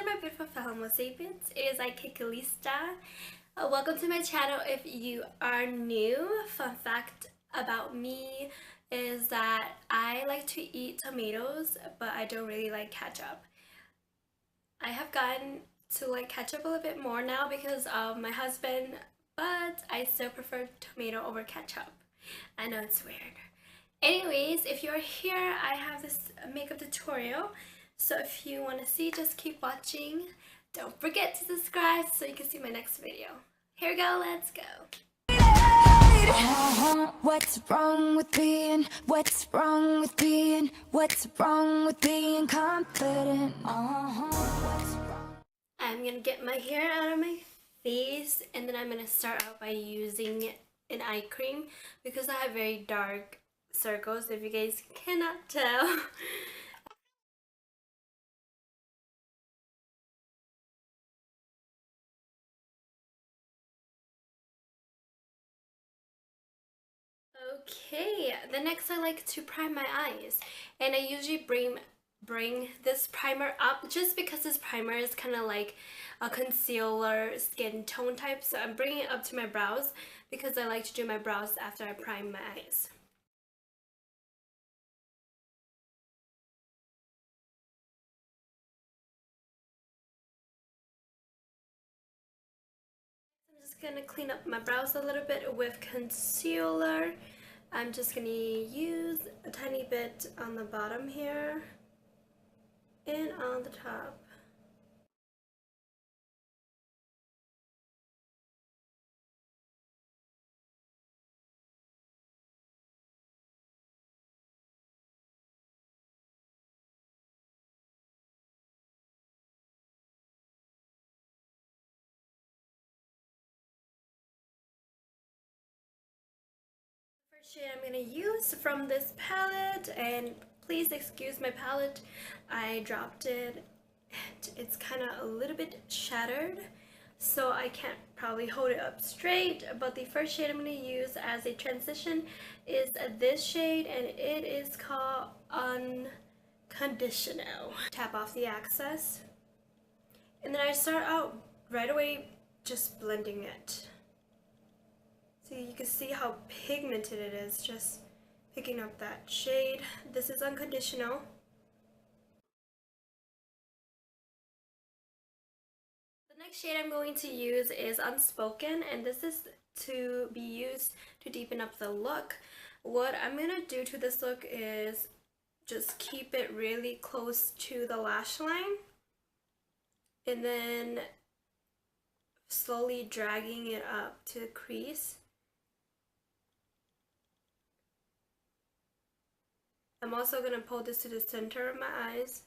there, my beautiful fellow sapiens. It is Ike Calista. Welcome to my channel if you are new. Fun fact about me is that I like to eat tomatoes, but I don't really like ketchup. I have gotten to like ketchup a little bit more now because of my husband, but I still prefer tomato over ketchup. I know it's weird. Anyways, if you're here, I have this makeup tutorial. So if you want to see, just keep watching. Don't forget to subscribe so you can see my next video. Here we go, let's go. What's wrong with being confident? I'm gonna get my hair out of my face, and then I'm gonna start out by using an eye cream because I have very dark circles, if you guys cannot tell. Okay, the next I like to prime my eyes, and I usually bring this primer up just because this primer is kind of like a concealer skin tone type, so I'm bringing it up to my brows because I like to do my brows after I prime my eyes. I'm just gonna clean up my brows a little bit with concealer. I'm just gonna use a tiny bit on the bottom here and on the top. First shade I'm going to use from this palette, and please excuse my palette, I dropped it and it's kind of a little bit shattered, so I can't probably hold it up straight, but the first shade I'm going to use as a transition is this shade, and it is called Unconditional. Tap off the excess, and then I start out right away just blending it. So you can see how pigmented it is, just picking up that shade. This is Unconditional. The next shade I'm going to use is Unspoken, and this is to be used to deepen up the look. What I'm going to do to this look is just keep it really close to the lash line, and then slowly dragging it up to the crease. I'm also going to pull this to the center of my eyes.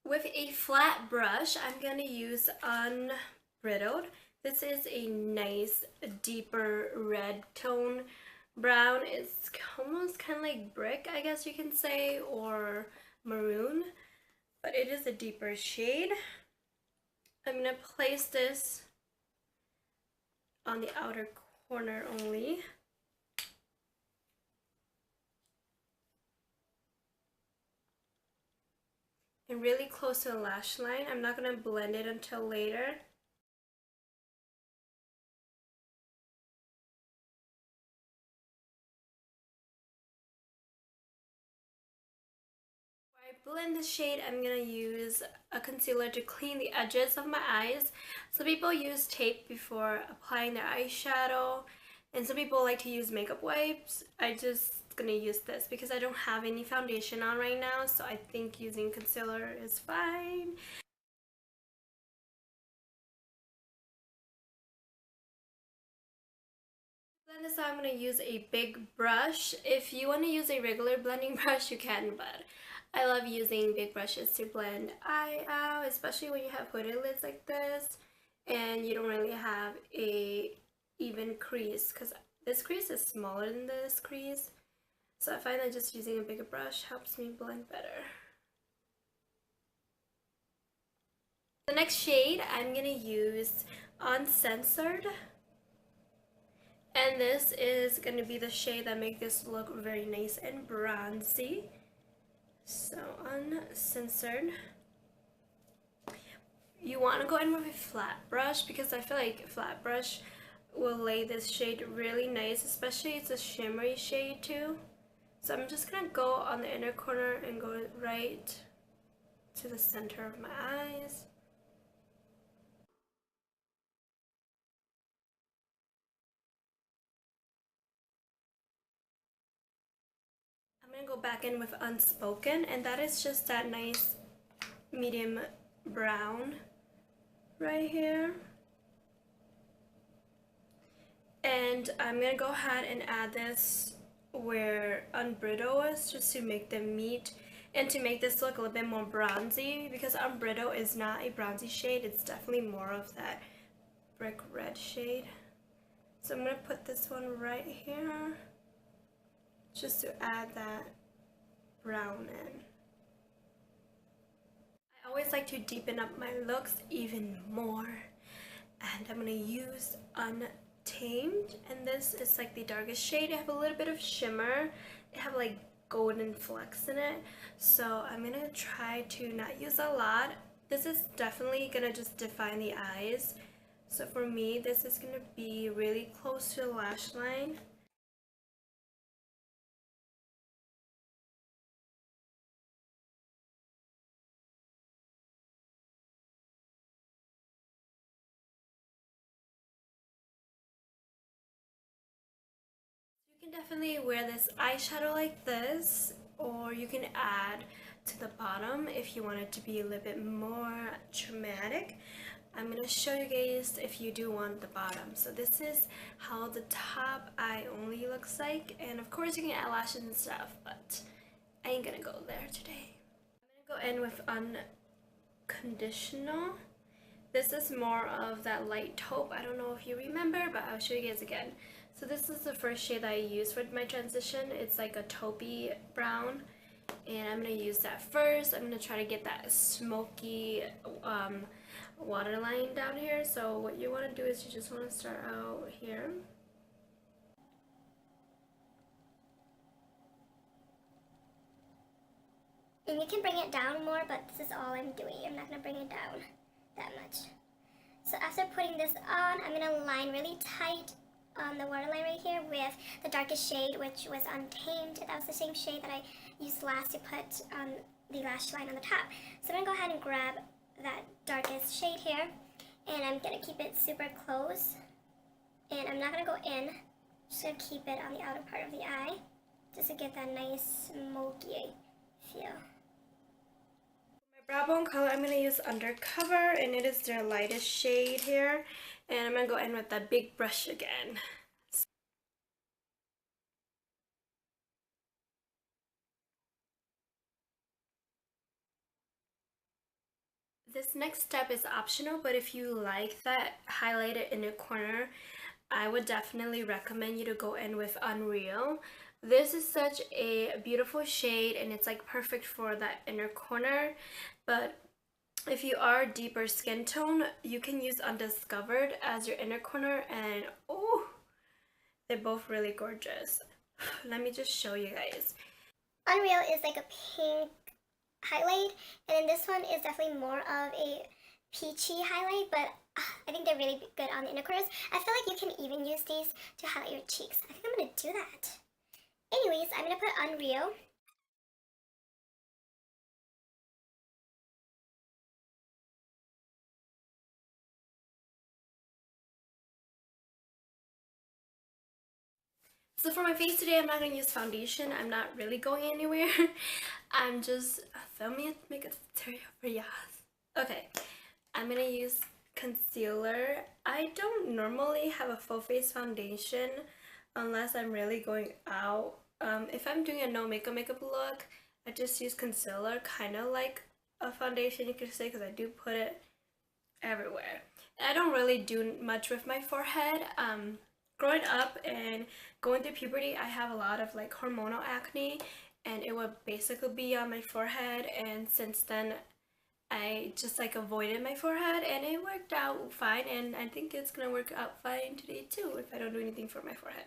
With a flat brush, I'm going to use Unbridled. This is a nice, deeper red tone brown. It's almost kind of like brick, I guess you can say, or maroon, but it is a deeper shade. I'm going to place this on the outer corner only. And really close to the lash line. I'm not going to blend it until later. Blend the shade, I'm going to use a concealer to clean the edges of my eyes. Some people use tape before applying their eyeshadow, and some people like to use makeup wipes. I just going to use this because I don't have any foundation on right now, so I think using concealer is fine. Blend this out, I'm going to use a big brush. If you want to use a regular blending brush, you can, but I love using big brushes to blend eye out, especially when you have hooded lids like this and you don't really have a even crease, because this crease is smaller than this crease. So I find that just using a bigger brush helps me blend better. The next shade I'm going to use Uncensored. And this is going to be the shade that make this look very nice and bronzy. So Uncensored. You want to go in with a flat brush because I feel like flat brush will lay this shade really nice, especially it's a shimmery shade too. So I'm just going to go on the inner corner and go right to the center of my eyes. I'm going to go back in with Unspoken, and that is just that nice medium brown right here. And I'm going to go ahead and add this where Unbrittle is, just to make them meet and to make this look a little bit more bronzy, because Unbrittle is not a bronzy shade, it's definitely more of that brick red shade. So I'm going to put this one right here just to add that brown in. I always like to deepen up my looks even more, and I'm going to use Untamed, and this is like the darkest shade. I have a little bit of shimmer, I have like golden flecks in it, so I'm going to try to not use a lot. This is definitely going to just define the eyes, so for me this is going to be really close to the lash line. You can definitely wear this eyeshadow like this, or you can add to the bottom if you want it to be a little bit more dramatic. I'm going to show you guys if you do want the bottom. So this is how the top eye only looks like, and of course you can add lashes and stuff, but I ain't gonna go there today. I'm gonna go in with Unconditional. This is more of that light taupe. I don't know if you remember, but I'll show you guys again. So this is the first shade that I used for my transition. It's like a taupey brown, and I'm going to use that first. I'm going to try to get that smoky waterline down here. So what you want to do is you just want to start out here. And you can bring it down more, but this is all I'm doing. I'm not going to bring it down that much. So after putting this on, I'm going to line really tight on the waterline right here with the darkest shade, which was Untamed. That was the same shade that I used last to put on the lash line on the top. So I'm going to go ahead and grab that darkest shade here, and I'm going to keep it super close. And I'm not going to go in, just going to keep it on the outer part of the eye, just to get that nice smoky feel. Brow bone color, I'm going to use Undercover, and it is their lightest shade here, and I'm going to go in with that big brush again. This next step is optional, but if you like that highlighted inner corner, I would definitely recommend you to go in with Unreal. This is such a beautiful shade, and it's like perfect for that inner corner. But if you are deeper skin tone, you can use Undiscovered as your inner corner, and oh, they're both really gorgeous. Let me just show you guys. Unreal is like a pink highlight, and then this one is definitely more of a peachy highlight, but I think they're really good on the inner corners. I feel like you can even use these to highlight your cheeks. I think I'm going to do that. Anyways, I'm going to put Unreal. So for my face today, I'm not going to use foundation. I'm not really going anywhere. I'm just filming a makeup tutorial for y'all. Okay, I'm going to use concealer. I don't normally have a full face foundation unless I'm really going out. If I'm doing a no makeup look, I just use concealer, kind of like a foundation, you could say, because I do put it everywhere. I don't really do much with my forehead. Growing up and going through puberty, I have a lot of like hormonal acne, and it would basically be on my forehead, and since then I just like avoided my forehead and it worked out fine, and I think it's gonna work out fine today too if I don't do anything for my forehead.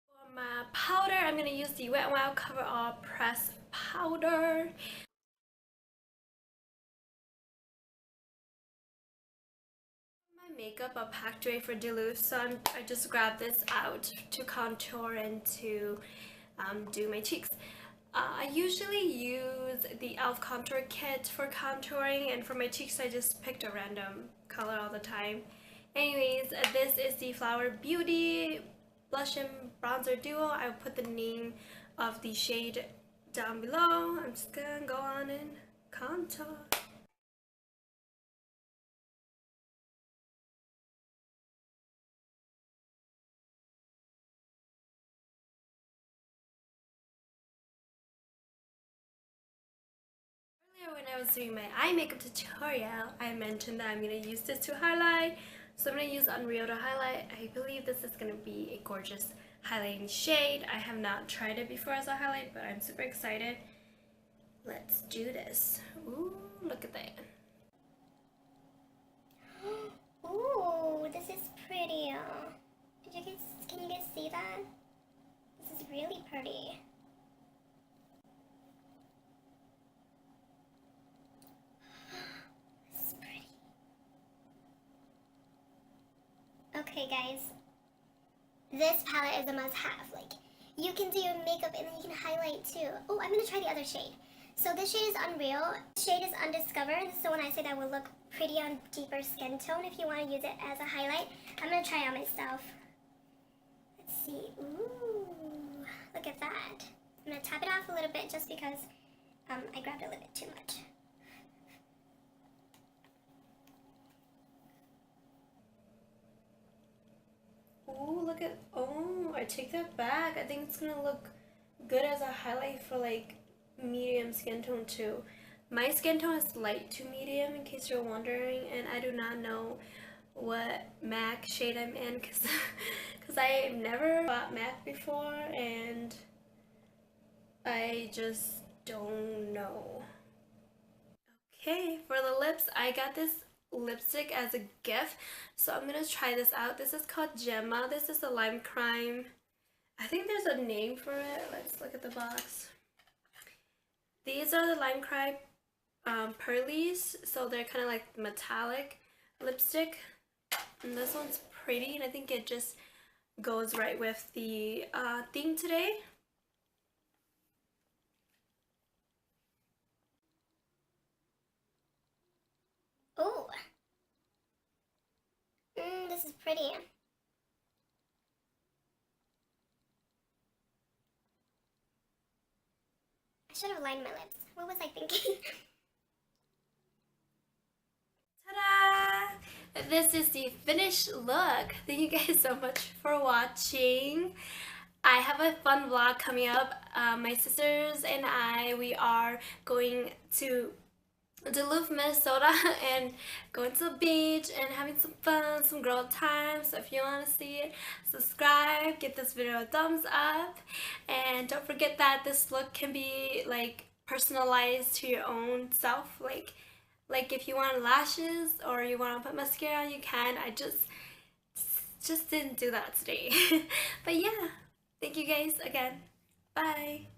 For my powder, I'm gonna use the Wet n Wild Cover All Press Powder. My makeup, a packed away for Duluth, so I just grabbed this out to contour and to do my cheeks. I usually use the e.l.f. contour kit for contouring, and for my cheeks I just picked a random color all the time. Anyways, this is the Flower Beauty Blush and Bronzer Duo. I'll put the name of the shade down below. I'm just gonna go on and contour. When I was doing my eye makeup tutorial, I mentioned that I'm going to use this to highlight. So I'm going to use Unreal to highlight. I believe this is going to be a gorgeous highlighting shade. I have not tried it before as a highlight, but I'm super excited. Let's do this. Ooh, look at that. Ooh, this is pretty. Can you guys see that? This is really pretty. Okay guys, this palette is a must-have. Like, you can do your makeup and then you can highlight too. Oh, I'm gonna try the other shade. So this shade is Unreal. This shade is Undiscovered. So when I say that will look pretty on deeper skin tone, if you want to use it as a highlight, I'm gonna try it on myself. Let's see. Ooh, look at that. I'm gonna tap it off a little bit just because I grabbed a little bit too much. Ooh, look at, oh, I take that back. I think it's gonna look good as a highlight for like medium skin tone too. My skin tone is light to medium in case you're wondering, and I do not know what MAC shade I'm in because I've never bought MAC before and I just don't know. Okay, for the lips, I got this lipstick as a gift, so I'm gonna try this out. This is called Gemma. This is a Lime Crime. I think there's a name for it. Let's look at the box. These are the Lime Crime Pearlies, so they're kind of like metallic lipstick. And this one's pretty, and I think it just goes right with the theme today. Oh, this is pretty. I should have lined my lips. What was I thinking? Ta-da! This is the finished look. Thank you guys so much for watching. I have a fun vlog coming up. My sisters and I, we are going to Duluth, Minnesota, and going to the beach and having some fun, some girl time. So if you want to see it, subscribe, give this video a thumbs up, and don't forget that this look can be like personalized to your own self. Like if you want lashes or you want to put mascara on, you can. I just didn't do that today. But yeah, thank you guys again. Bye.